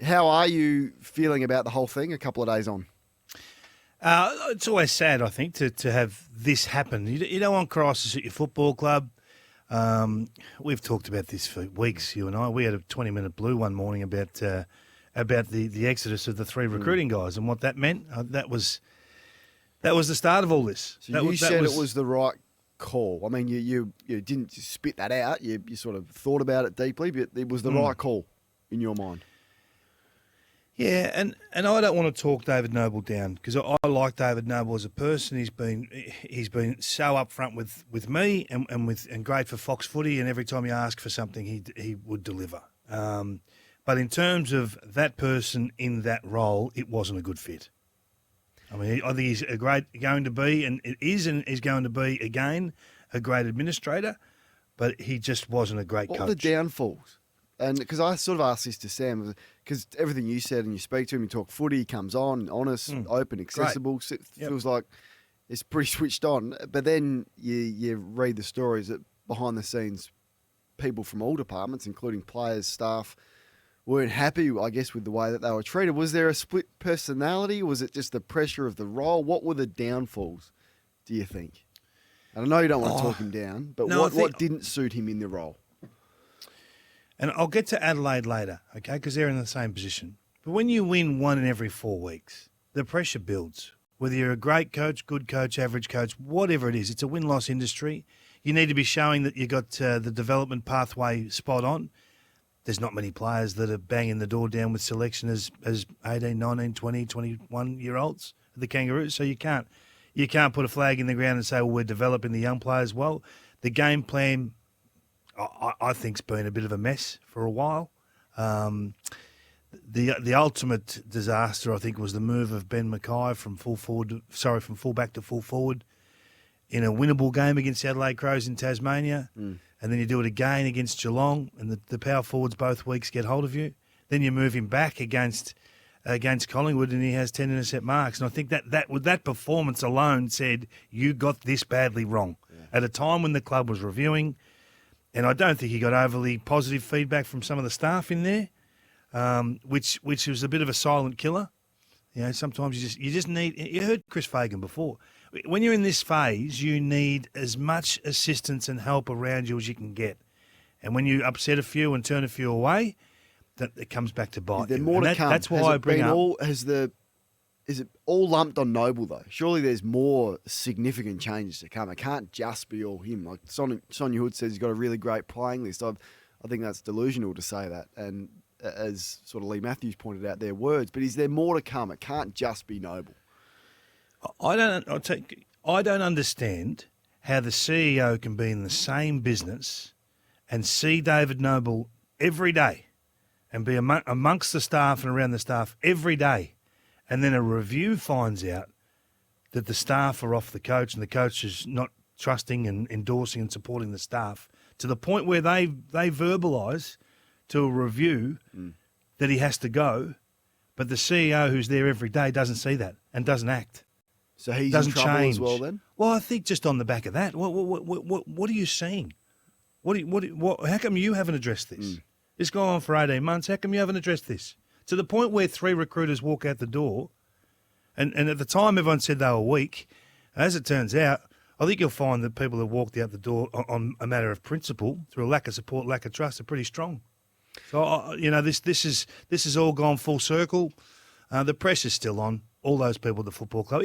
How are you feeling about the whole thing a couple of days on? It's always sad, I think, to have this happen. You don't want crisis at your football club. We've talked about this for weeks, you and I. We had a 20-minute blue one morning about the exodus of the 3 recruiting guys and what that meant. That was the start of all this. So you said it was the right call. I mean, you didn't spit that out. You sort of thought about it deeply, but it was the right call in your mind. Yeah, and I don't want to talk David Noble down because I like David Noble as a person. He's been so upfront with me and great for Fox Footy, and every time you ask for something, he would deliver. But in terms of that person in that role, it wasn't a good fit. I mean, I think he's going to be, and is going to be again a great administrator, but he just wasn't a great coach. What were the downfalls? And because I sort of asked this to Sam, because everything you said and you speak to him, you talk footy, he comes on, honest, open, accessible, feels like it's pretty switched on. But then you read the stories that behind the scenes, people from all departments, including players, staff, weren't happy, I guess, with the way that they were treated. Was there a split personality? Was it just the pressure of the role? What were the downfalls, do you think? And I know you don't want to talk him down, but what didn't suit him in the role? And I'll get to Adelaide later, okay, because they're in the same position. But when you win 1 in every 4 weeks, the pressure builds. Whether you're a great coach, good coach, average coach, whatever it is, it's a win-loss industry. You need to be showing that you got the development pathway spot on. There's not many players that are banging the door down with selection as 18, 19, 20, 21-year-olds at the Kangaroos. So you can't put a flag in the ground and say, well, we're developing the young players well. The game plan, I think's been a bit of a mess for a while. The ultimate disaster, I think, was the move of Ben Mackay from fullback to full forward in a winnable game against the Adelaide Crows in Tasmania. And then you do it again against Geelong, and the power forwards both weeks get hold of you. Then you move him back against Collingwood, and he has 10 intercept marks. And I think that performance alone said you got this badly wrong at a time when the club was reviewing. And I don't think he got overly positive feedback from some of the staff in there, which was a bit of a silent killer. You know, sometimes you just need. You heard Chris Fagan before. When you're in this phase, you need as much assistance and help around you as you can get. And when you upset a few and turn a few away, that it comes back to bite you. There's more to come. That's why I bring up. Is it all lumped on Noble, though? Surely there's more significant changes to come. It can't just be all him. Like Sonia Hood says, he's got a really great playing list. I think that's delusional to say that. And as sort of Lee Matthews pointed out, their words. But is there more to come? It can't just be Noble. I don't understand how the CEO can be in the same business and see David Noble every day and be amongst the staff and around the staff every day, and then a review finds out that the staff are off the coach and the coach is not trusting and endorsing and supporting the staff to the point where they verbalise to a review that he has to go, but the CEO who's there every day doesn't see that and doesn't act. So he's doesn't in trouble change as well then? Well, I think just on the back of that, what are you seeing? How come you haven't addressed this? It's gone on for 18 months. How come you haven't addressed this? To the point where 3 recruiters walk out the door, and at the time everyone said they were weak. As it turns out, I think you'll find that people that walked out the door on a matter of principle, through a lack of support, lack of trust, are pretty strong. So, this is all gone full circle. The pressure's still on all those people at the football club.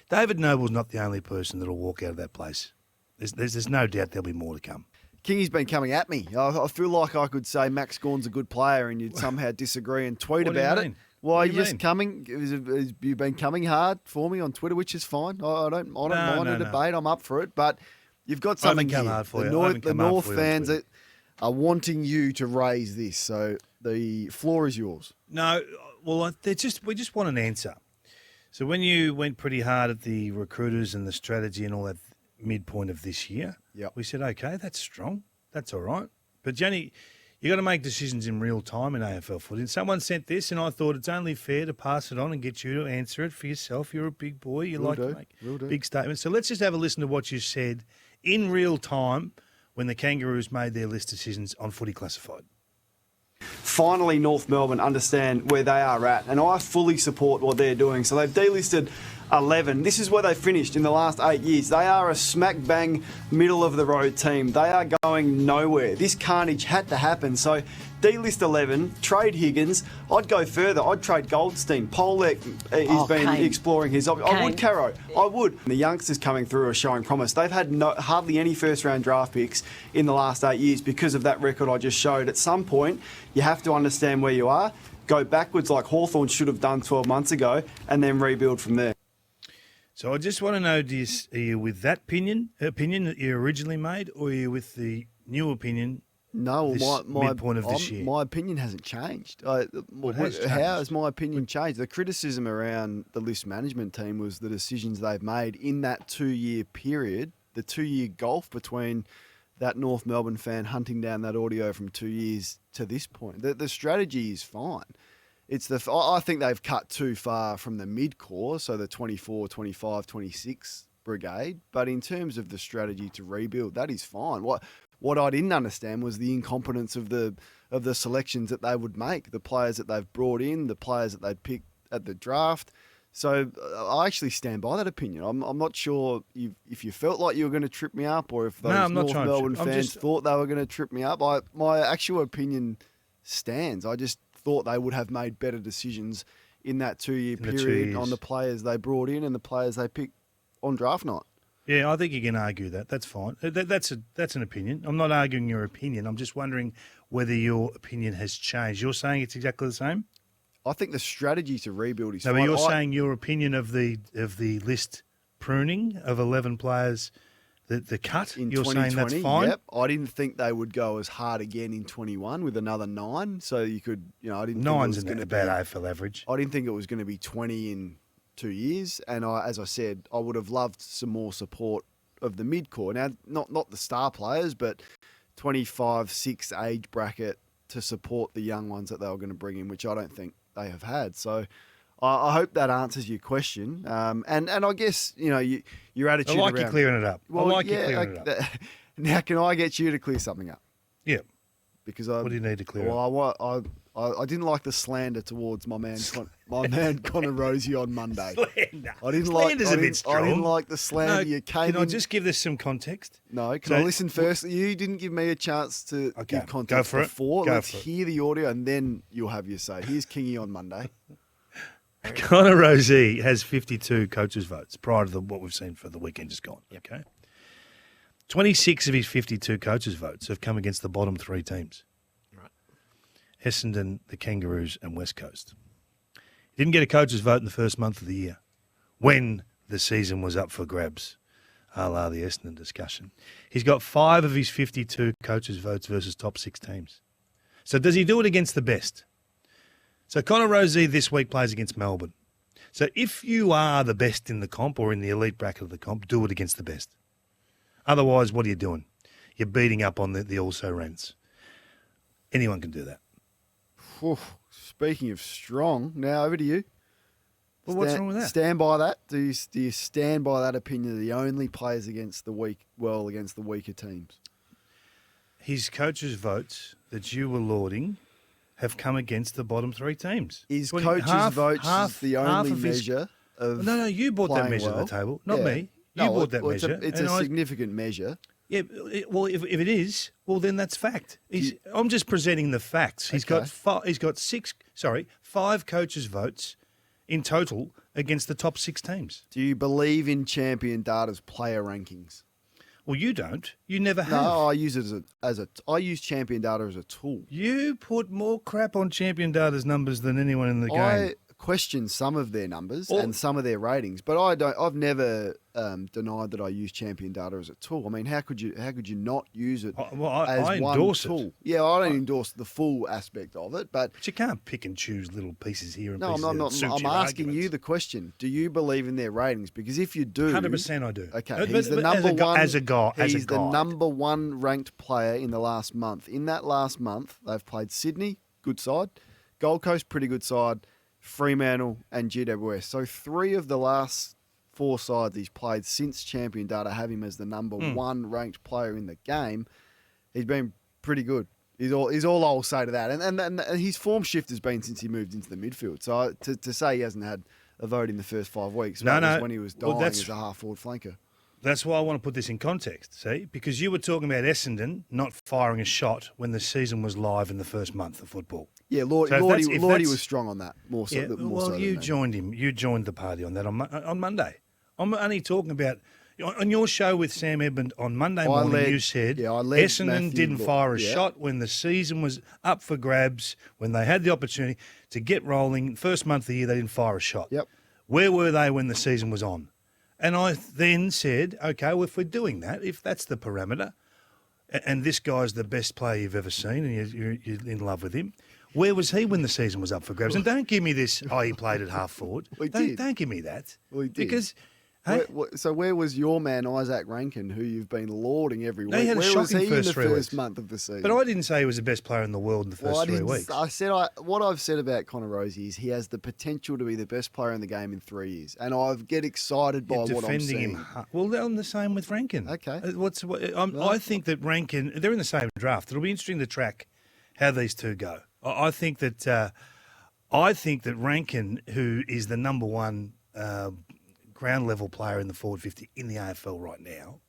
David Noble's not the only person that'll walk out of that place. There's no doubt there'll be more to come. Kingy's been coming at me. I feel like I could say Max Gawn's a good player and you'd somehow disagree and tweet about it. Well, you're just coming. You've been coming hard for me on Twitter, which is fine. I don't mind a debate. I'm up for it. But you've got something here. The North fans are wanting you to raise this. So the floor is yours. No, well, we just want an answer. So when you went pretty hard at the recruiters and the strategy and all that midpoint of this year, we said, okay, that's strong. That's all right. But, Jenny, you got to make decisions in real time in AFL footy. And someone sent this, and I thought it's only fair to pass it on and get you to answer it for yourself. You're a big boy. You like to make big statements. So let's just have a listen to what you said in real time when the Kangaroos made their list decisions on Footy Classified. Finally, North Melbourne understand where they are at, and I fully support what they're doing. So they've delisted 11. This is where they finished in the last 8 years. They are a smack bang middle of the road team. They are going nowhere. This carnage had to happen. So delist 11, trade Higgins. I'd go further. I'd trade Goldstein. Polek has been Kane. exploring his options. I would, Caro. I would. The youngsters coming through are showing promise. They've had hardly any first-round draft picks in the last 8 years because of that record I just showed. At some point, you have to understand where you are, go backwards like Hawthorn should have done 12 months ago, and then rebuild from there. So I just want to know, are you with that opinion that you originally made, or are you with the new opinion? No, midpoint of this year? My opinion hasn't changed. Has changed? How has my opinion changed? The criticism around the list management team was the decisions they've made in that 2-year period, the 2-year gulf between that North Melbourne fan hunting down that audio from 2 years to this point. The strategy is fine. I think they've cut too far from the mid-core, so the 24, 25, 26 brigade. But in terms of the strategy to rebuild, that is fine. What I didn't understand was the incompetence of the selections that they would make, the players that they've brought in, the players that they'd picked at the draft. So I actually stand by that opinion. I'm not sure if you felt like you were going to trip me up, or if those North Melbourne fans thought they were going to trip me up. My actual opinion stands. I just thought they would have made better decisions in that 2-year period on the players they brought in and the players they picked on draft night. Yeah, I think you can argue that. That's fine. That's an opinion. I'm not arguing your opinion. I'm just wondering whether your opinion has changed. You're saying it's exactly the same? I think the strategy to rebuild is fine. But you're saying your opinion of the list pruning of 11 players, the cut, in you're saying that's fine? Yep. I didn't think they would go as hard again in 21 with another 9. So you could, I didn't think it was going to be about AFL average. I didn't think it was going to be 20 in 2 years. And as I said, I would have loved some more support of the mid-core. Now, not the star players, but 25-6 age bracket to support the young ones that they were going to bring in, which I don't think they have had. So I hope that answers your question. And I guess, your attitude I like around, you clearing it up. Well, I like you clearing it up. Now, can I get you to clear something up? Yeah. Because what do you need to clear up? I didn't like the slander towards my man Connor Rozee on Monday. Slander. Slander's a bit strong. I didn't like the slander. No, can I just give this some context? No, can I listen first? You didn't give me a chance to give context before. Let's hear the audio and then you'll have your say. Here's Kingy on Monday. Connor Rozee has 52 coaches' votes prior to what we've seen for the weekend just gone. Okay. 26 of his 52 coaches' votes have come against the bottom 3 teams. Right. Essendon, the Kangaroos and West Coast. He didn't get a coach's vote in the first month of the year when the season was up for grabs, a la the Essendon discussion. He's got 5 of his 52 coaches' votes versus top 6 teams. So does he do it against the best? So Connor Rozee this week plays against Melbourne. So if you are the best in the comp or in the elite bracket of the comp, do it against the best. Otherwise, what are you doing? You're beating up on the also-rans. Anyone can do that. Speaking of strong, now over to you. Well, what's wrong with that? Stand by that? Do you stand by that opinion that he only plays against the weaker teams? His coaches' votes that you were lauding have come against the bottom 3 teams. His coaches' votes the only measure of No, you brought that measure to the table, not me. You brought that measure. It's a significant measure. Yeah, well, if it is, well, then that's fact. I'm just presenting the facts. He's got 5 coaches' votes in total against the top 6 teams. Do you believe in Champion Data's player rankings? Well, you don't. You never have. No, I use it I use Champion Data as a tool. You put more crap on Champion Data's numbers than anyone in the game. I question some of their numbers and some of their ratings, but I've never denied that I use Champion Data as a tool. I mean, how could you not use it as one tool? Yeah, I don't endorse the full aspect of it, but you can't pick and choose little pieces here and no, pieces I'm there that not. I'm asking you the question: do you believe in their ratings? Because if you do, 100% I do. Okay, he's the number one as a guy. He's the number 1 ranked player in the last month. In that last month, they've played Sydney, good side, Gold Coast, pretty good side, Fremantle and GWS. So 3 of the last 4 sides he's played since Champion Data have him as the number 1 ranked player in the game. He's been pretty good. Is all I'll say to that. And his form shift has been since he moved into the midfield. So to say he hasn't had a vote in the first 5 weeks, was when he was dying as a half-forward flanker. That's why I want to put this in context, see? Because you were talking about Essendon not firing a shot when the season was live in the first month of football. Yeah, Lordy was strong on that. More so. You joined him. You joined the party on that on Monday. I'm only talking about on your show with Sam Edmund on Monday morning. You said Essendon didn't fire a shot when the season was up for grabs. When they had the opportunity to get rolling, first month of the year they didn't fire a shot. Yep. Where were they when the season was on? And I then said, okay, well, if we're doing that, if that's the parameter, and this guy's the best player you've ever seen, and you're in love with him, where was he when the season was up for grabs? And don't give me this, he played at half forward. Don't give me that. Well, he did. Because... So where was your man Isaac Rankin, who you've been lauding every week? He had a where was shocking he in the first first month of the season? But I didn't say he was the best player in the world in the first 3 weeks. I said what I've said about Connor Rozee is he has the potential to be the best player in the game in 3 years, and I get excited by what I'm seeing. Well, I'm the same with Rankin. Okay. I think that Rankin, they're in the same draft. It'll be interesting to track how these two go. I think that Rankin, who is the number one ground level player in the forward 50 in the AFL right now,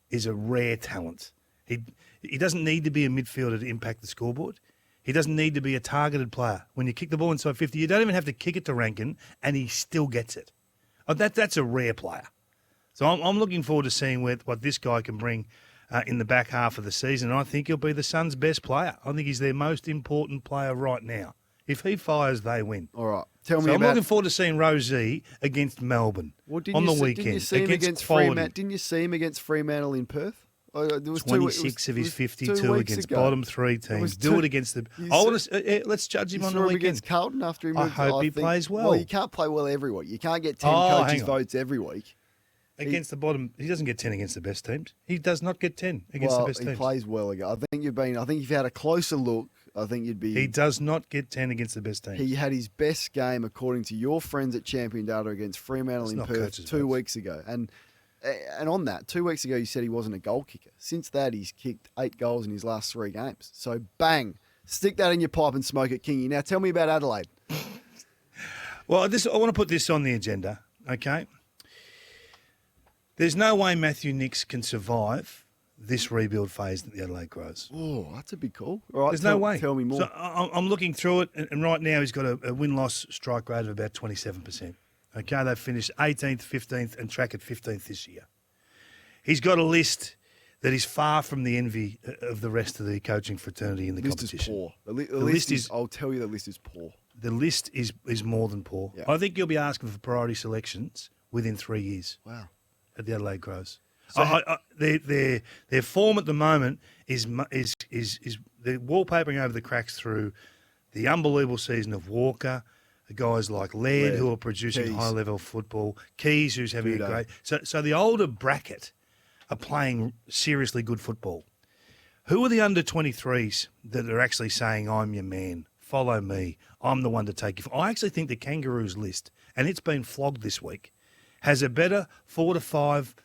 is a rare talent. He doesn't need to be a midfielder to impact the scoreboard. He doesn't need to be a targeted player. When you kick the ball inside 50, you don't even have to kick it to Rankin, and he still gets it. That's a rare player. So I'm looking forward to seeing what this guy can bring in the back half of the season. And I think he'll be the Suns' best player. I think he's their most important player right now. If he fires, they win. All right. I'm looking forward to seeing Rozee against Melbourne on the weekend. Didn't you see him against Fremantle? Didn't you see him against Fremantle in Perth? There was 26 of his 52 against bottom three teams. Do it against the. Let's judge him on the weekend against Carlton after he moved. I hope he plays well. Well, you can't play well every week. You can't get 10 coaches' votes every week. Against the bottom, he doesn't get 10 against the best teams. He does not get 10 against the best teams. He plays well again. I think if you had a closer look, I think you'd be. He does not get 10 against the best teams. He had his best game, according to your friends at Champion Data, against Fremantle in Perth 2 weeks ago. And on that, 2 weeks ago, you said he wasn't a goal kicker. Since that, he's kicked 8 goals in his last 3 games. So bang, stick that in your pipe and smoke it, Kingy. Now tell me about Adelaide. Well, I want to put this on the agenda. Okay. There's no way Matthew Nicks can survive this rebuild phase that the Adelaide Crows. Oh, that's a big call. All right, there's no way. Tell me more. So I'm looking through it, and right now he's got a win-loss strike rate of about 27%. Okay, they've finished 18th, 15th, and track at 15th this year. He's got a list that is far from the envy of the rest of the coaching fraternity in the competition. List is poor. The list is. I'll tell you, the list is poor. The list is more than poor. Yeah. I think you'll be asking for priority selections within 3 years. Wow. At the Adelaide Crows. So their form at the moment is they're wallpapering over the cracks through the unbelievable season of Walker, the guys like Laird who are producing high level football, Keys who's having a great. So the older bracket are playing seriously good football. Who are the under 23s that are actually saying, "I'm your man, follow me, I'm the one to take you"? I actually think the Kangaroos list, and it's been flogged this week, has a better 4 to 5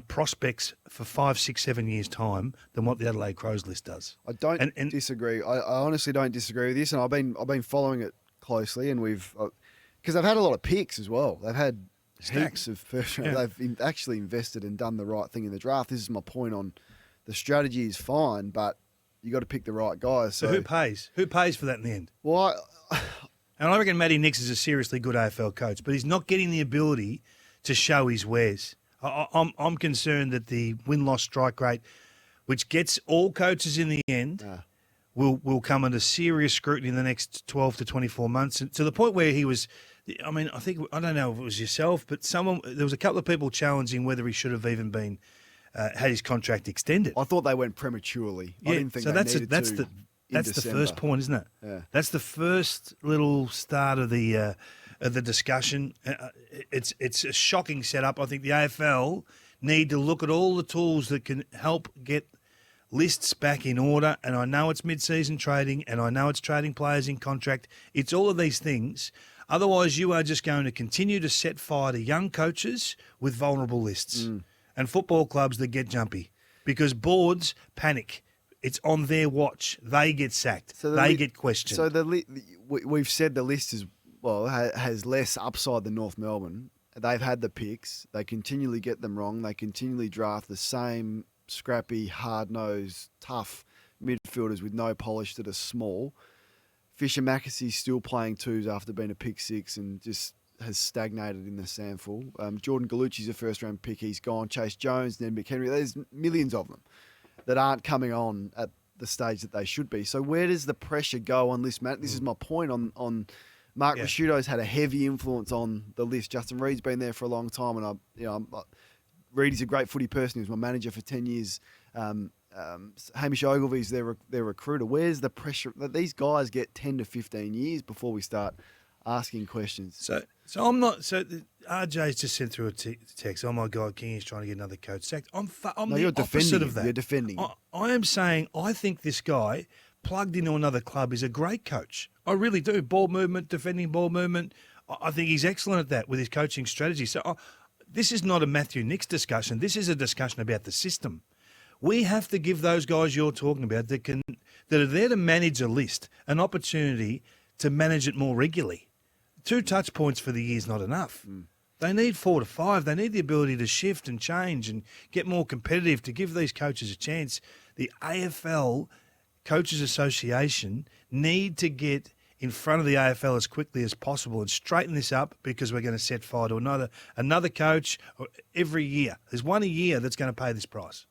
prospects for 5, 6, 7 years' time than what the Adelaide Crows list does. I don't disagree. I honestly don't disagree with this, and I've been following it closely, and we've because they've had a lot of picks as well. They've had heaps of first round. Yeah. They've actually invested and done the right thing in the draft. This is my point on the strategy is fine, but you got to pick the right guys. So who pays? Who pays for that in the end? Well, and I reckon Matty Nicks is a seriously good AFL coach, but he's not getting the ability to show his wares. I'm concerned that the win-loss strike rate, which gets all coaches in the end, will come under serious scrutiny in the next 12 to 24 months, to the point where he was. I mean, I don't know if it was yourself, but there was a couple of people challenging whether he should have even been had his contract extended. I thought they went prematurely. Yeah, I didn't think so that's the first point, isn't it? Yeah. That's the first little start of the discussion. It's a shocking setup. I think the AFL need to look at all the tools that can help get lists back in order. And I know it's mid-season trading, and I know it's trading players in contract. It's all of these things. Otherwise, you are just going to continue to set fire to young coaches with vulnerable lists and football clubs that get jumpy because boards panic It's on their watch. They get sacked. They get questioned. So we've said the list has less upside than North Melbourne. They've had the picks. They continually get them wrong. They continually draft the same scrappy, hard-nosed, tough midfielders with no polish that are small. Fisher Mackessy's still playing twos after being a pick six and just has stagnated in the SANFL. Jordan Gallucci's a first-round pick. He's gone. Chase Jones, Ned McHenry. There's millions of them that aren't coming on at the stage that they should be. So where does the pressure go on this, Matt? This is my point on Mark Rasciuto's had a heavy influence on the list. Justin Reed's been there for a long time, and Reed a great footy person. He was my manager for 10 years. Hamish Ogilvy's their recruiter. Where's the pressure that these guys get 10 to 15 years before we start asking questions? So I'm not. So RJ's just sent through a text. Oh my God, Kingy's trying to get another coach sacked. I'm the opposite of that. You're defending. I am saying I think this guy plugged into another club is a great coach. I really do. Ball movement, defending ball movement. I think he's excellent at that with his coaching strategy. So this is not a Matthew Nicks discussion. This is a discussion about the system. We have to give those guys you're talking about that are there to manage a list an opportunity to manage it more regularly. 2 touch points for the year is not enough. They need 4 to 5. They need the ability to shift and change and get more competitive to give these coaches a chance. The AFL Coaches Association need to get in front of the AFL as quickly as possible and straighten this up because we're going to set fire to another coach every year. There's one a year that's going to pay this price.